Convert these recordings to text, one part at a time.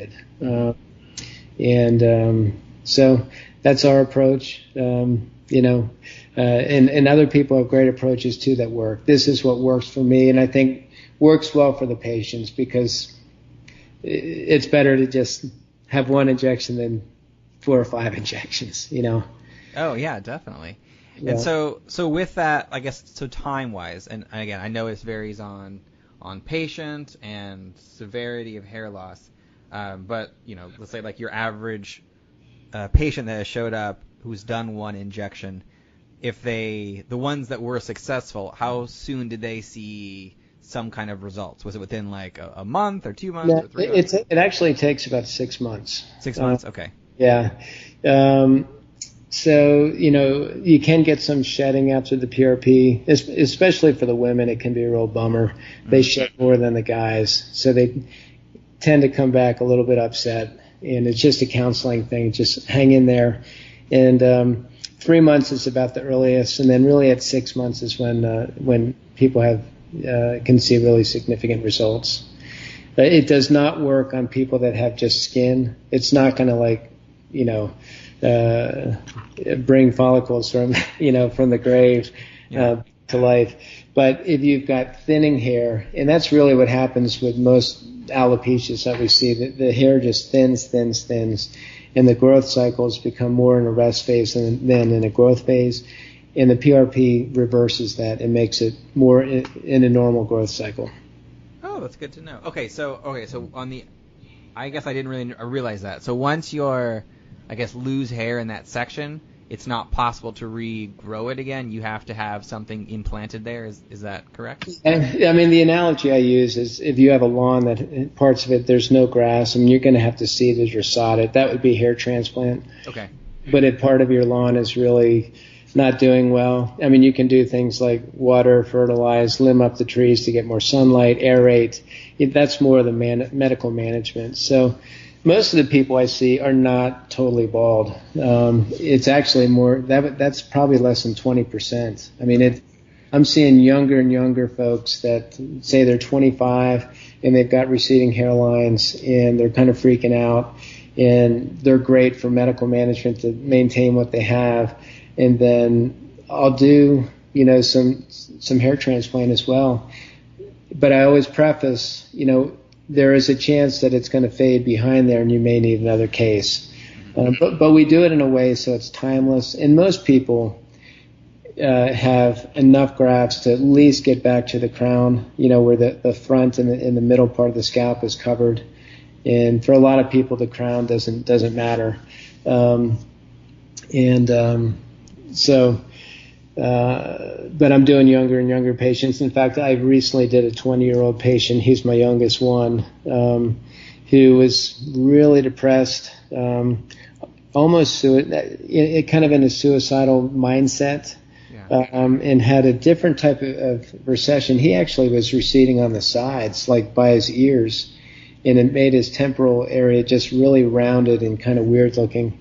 did. So that's our approach. And other people have great approaches too that work. This is what works for me, and I think works well for the patients, because it's better to just have one injection than 4 or 5 injections, Oh yeah, definitely. Yeah. And so with that, I guess, so time-wise, and again, I know it varies on patient and severity of hair loss, but, let's say like your average patient that has showed up who's done one injection, the ones that were successful, how soon did they see some kind of results? Was it within like a month or 2 months or 3 months? It actually takes about 6 months. 6 months? Okay. Yeah. So, you can get some shedding after the PRP, especially for the women. It can be a real bummer. They shed more than the guys, so they tend to come back a little bit upset, and it's just a counseling thing. Just hang in there. And 3 months is about the earliest, and then really at 6 months is when people can see really significant results. It does not work on people that have just skin. It's not going to bring follicles from the grave to life. But if you've got thinning hair, and that's really what happens with most alopecias that we see, that the hair just thins, and the growth cycles become more in a rest phase than in a growth phase. And the PRP reverses that and makes it more in a normal growth cycle. Oh, that's good to know. Okay, so I guess I didn't really realize that. So once you're, lose hair in that section, it's not possible to regrow it again. You have to have something implanted there. Is that correct? The analogy I use is if you have a lawn that parts of it there's no grass, you're going to have to seed it or sod it. That would be hair transplant. Okay. But if part of your lawn is really not doing well, you can do things like water, fertilize, limb up the trees to get more sunlight, aerate. That's more of the medical management. So most of the people I see are not totally bald. It's actually more, that's probably less than 20%. I'm seeing younger and younger folks that say they're 25 and they've got receding hairlines and they're kind of freaking out, and they're great for medical management to maintain what they have. And then I'll do, some hair transplant as well. But I always preface, there is a chance that it's going to fade behind there and you may need another case. But we do it in a way so it's timeless. And most people have enough grafts to at least get back to the crown, where the front and the middle part of the scalp is covered. And for a lot of people, the crown doesn't matter. But I'm doing younger and younger patients. In fact, I recently did a 20-year-old patient. He's my youngest one, who was really depressed, almost kind of in a suicidal mindset, and had a different type of recession. He actually was receding on the sides, like by his ears, and it made his temporal area just really rounded and kind of weird looking.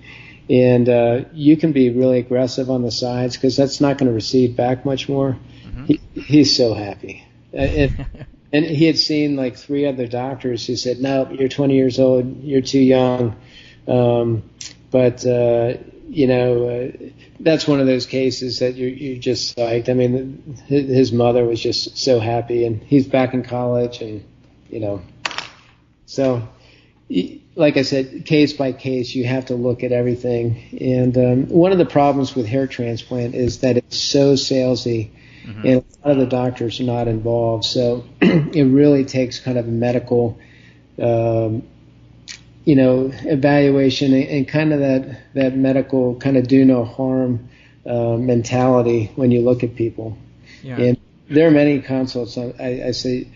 And you can be really aggressive on the sides because that's not going to recede back much more. Mm-hmm. He's so happy. And he had seen like 3 other doctors who said, no, you're 20 years old, you're too young. That's one of those cases that you're just psyched. His mother was just so happy, and he's back in college, and, so like I said, case by case, you have to look at everything. And one of the problems with hair transplant is that it's so salesy, mm-hmm. and a lot of the doctors are not involved. So it really takes kind of a medical, evaluation and kind of that medical kind of do no harm mentality when you look at people. Yeah. And there are many consults. I say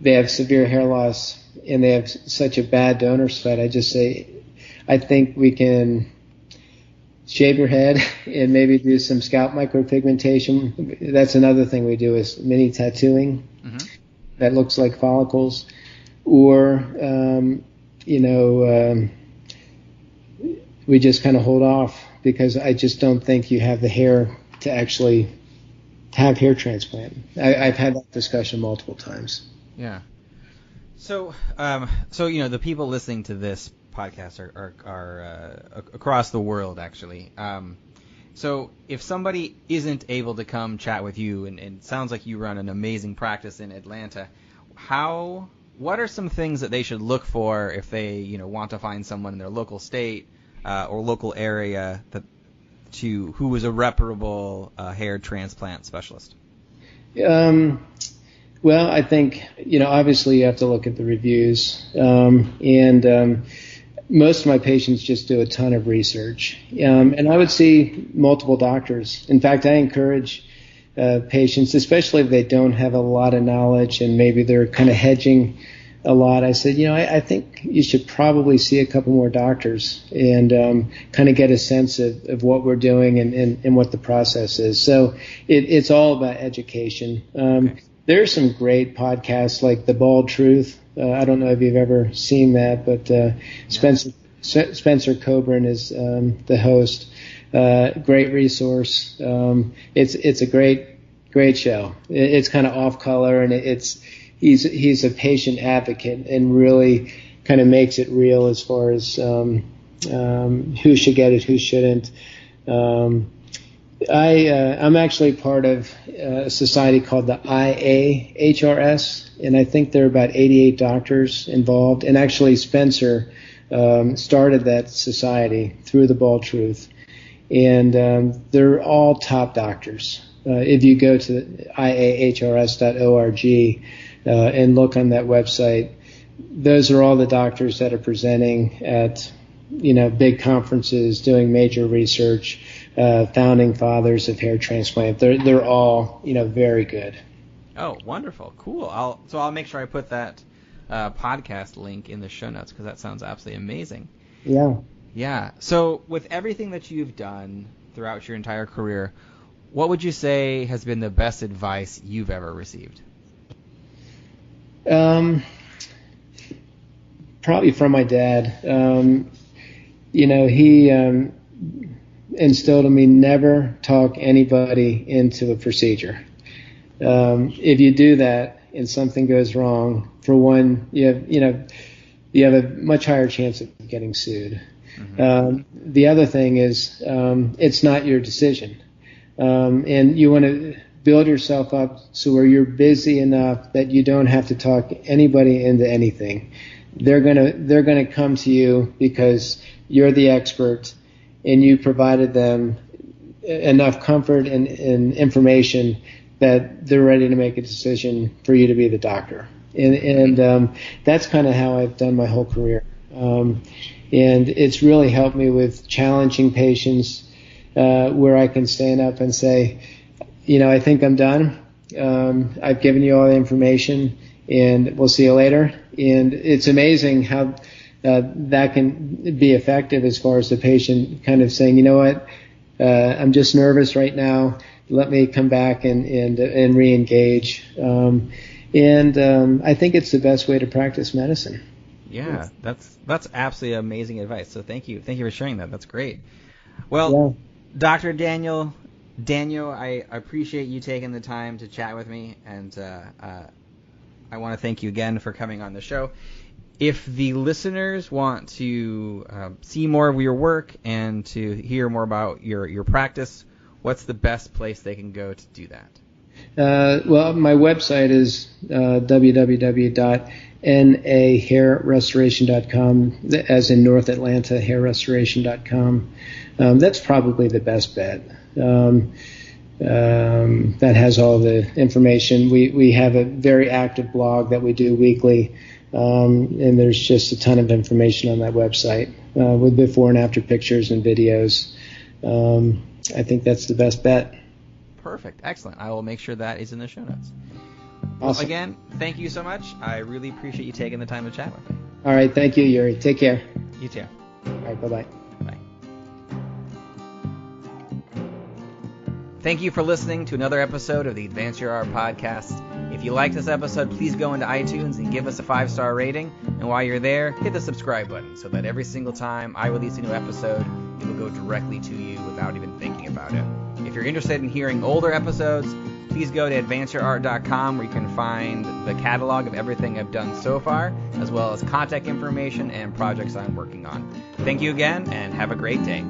they have severe hair loss and they have such a bad donor site. I just say, I think we can shave your head and maybe do some scalp micropigmentation. That's another thing we do is mini tattooing, mm-hmm. that looks like follicles, or we just kind of hold off because I just don't think you have the hair to actually have hair transplant. I've had that discussion multiple times. Yeah. So, the people listening to this podcast are across the world, actually. So if somebody isn't able to come chat with you, and it sounds like you run an amazing practice in Atlanta, what are some things that they should look for if they, want to find someone in their local state or local area who is a reputable hair transplant specialist? Well, I think, obviously you have to look at the reviews, and most of my patients just do a ton of research, and I would see multiple doctors. In fact, I encourage patients, especially if they don't have a lot of knowledge and maybe they're kind of hedging a lot. I said, I think you should probably see a couple more doctors and kind of get a sense of what we're doing and what the process is. So it's all about education. Okay. There are some great podcasts like The Bald Truth. I don't know if you've ever seen that, but Spencer Coburn is the host. Great resource. It's a great show. It's kind of off color, and he's a patient advocate and really kind of makes it real as far as who should get it, who shouldn't. I'm actually part of a society called the IAHRS, and I think there are about 88 doctors involved. And actually, Spencer started that society through The Bald Truth, and they're all top doctors. If you go to iahrs.org and look on that website, those are all the doctors that are presenting at big conferences, doing major research. Founding fathers of hair transplant. They're all, very good. Oh, wonderful. Cool. I'll make sure I put that podcast link in the show notes because that sounds absolutely amazing. Yeah. Yeah. So with everything that you've done throughout your entire career, what would you say has been the best advice you've ever received? Probably from my dad. He instilled in me never talk anybody into a procedure. If you do that and something goes wrong, for one, you have a much higher chance of getting sued. Mm-hmm. The other thing is it's not your decision, and you want to build yourself up so where you're busy enough that you don't have to talk anybody into anything. They're gonna come to you because you're the expert. And you provided them enough comfort and information that they're ready to make a decision for you to be the doctor. And that's kind of how I've done my whole career. And it's really helped me with challenging patients where I can stand up and say, I think I'm done. I've given you all the information, and we'll see you later. And it's amazing how that can be effective as far as the patient kind of saying, I'm just nervous right now. Let me come back and re-engage. I think it's the best way to practice medicine. Yeah, that's absolutely amazing advice. So thank you for sharing that. That's great. Well, yeah. Dr. Danyo, I appreciate you taking the time to chat with me, and I want to thank you again for coming on the show. If the listeners want to see more of your work and to hear more about your practice, what's the best place they can go to do that? Well, my website is www.nahairrestoration.com, as in North Atlanta, hairrestoration.com. That's probably the best bet. That has all the information. We have a very active blog that we do weekly. And there's just a ton of information on that website with before and after pictures and videos. I think that's the best bet. Perfect. Excellent. I will make sure that is in the show notes. Awesome. Well, again, thank you so much. I really appreciate you taking the time to chat with me. All right. Thank you, Yuri. Take care. You too. All right. Bye-bye. Bye. Thank you for listening to another episode of the Advance Your Art podcast. If you like this episode, please go into iTunes and give us a 5-star rating. And while you're there, hit the subscribe button so that every single time I release a new episode, it will go directly to you without even thinking about it. If you're interested in hearing older episodes, please go to advanceyourart.com where you can find the catalog of everything I've done so far, as well as contact information and projects I'm working on. Thank you again, and have a great day.